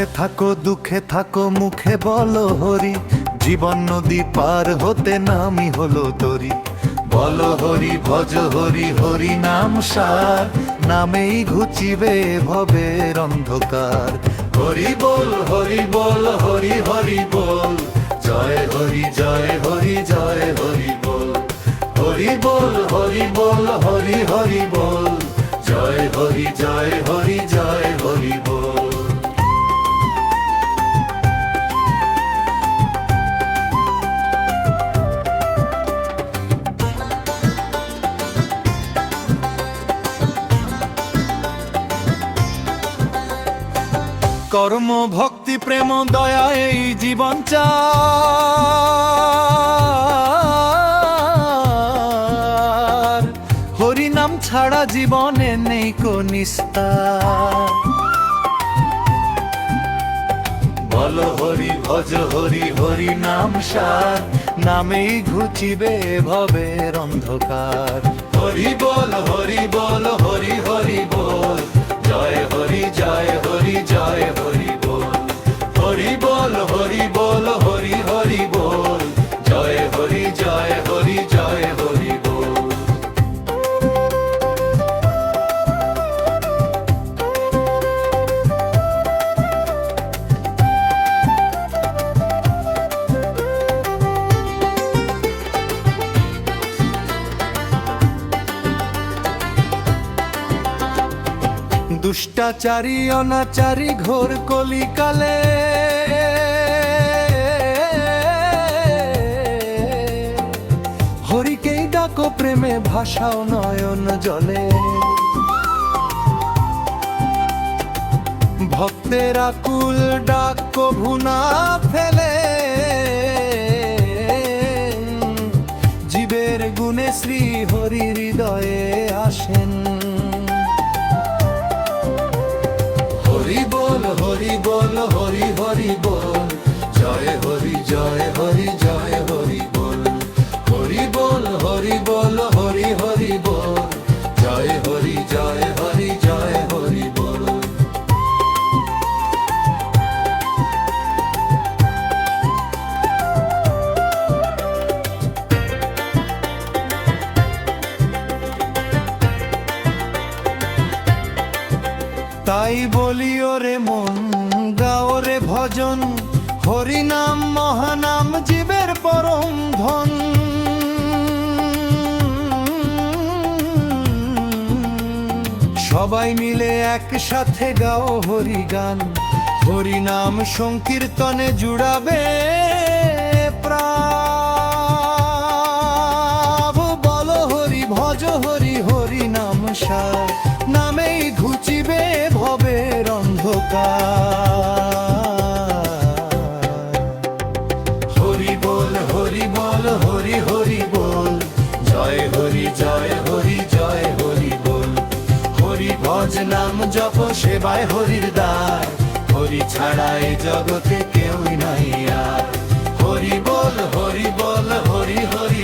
সুখে থাকো দুঃখে থাকো মুখে বলো হরি, জীবন নদী পার হতে নামি হলো তরি। বলো হরি ভজ হরি হরি নাম সার, নামেই ঘুচিবে ভবের অন্ধকার। হরি বল হরি বল হরি হরি বল, জয় হরি জয় হরি জয় হরি বল। হরি বল হরি বল হরি হরি বল, জয় হরি জয় হরি জয় হরি বল। কর্ম ভক্তি প্রেম দয়া এই জীবন চার, হরি নাম ছাড়া জীবনে নেই কো নিস্তার। বলো হরি ভজ হরি হরি নাম সার, নামেই ঘুচিবে ভবের অন্ধকার। হরি বল হরি বল হরি হরি বল, জয় হরি জয় হরি জয় হরি বল। হরি বল হরি বল হরি হরি বল, জয় হরি জয় হরি জয় হরি বল। দুষ্টাচারী অনাচারী ঘোর কলিকালে, হরিকেই ডাকো প্রেমে ভাষাও নয়ন জলে। ভক্তের আকুল ডাক কভু না ফেলে, জীবের গুণে শ্রী হরি হৃদয়ে আসেন। হরি বল হরি বল হরি হরি বল, জয় হরি জয় হরি জয় হরি বল। হরি বল হরি বল হরি হরি বল, জয় হরি জয় হরি জয় হরি বল। তাই বলি ওরে মন গাও রে ভজন, হরি নাম মহানাম জীবের পরম ধন। সবাই মিলে একসাথে গাও হরি গান, হরি নাম সংকীর্তনে জুড়াবে প্রাণ। বলো হরি ভজ হরি হরি নাম সার, নামেই ঘুচিবে ভবের অন্ধকার। হরি বল হরি বল হরি হরি বল, জয় হরি জয় হরি জয় হরি বল। হরি ভজ নাম জপ সেবায় হরির দ্বার, হরি ছাড়া এই জগতে কেউই নাই আর। হরি বল হরি বল হরি হরি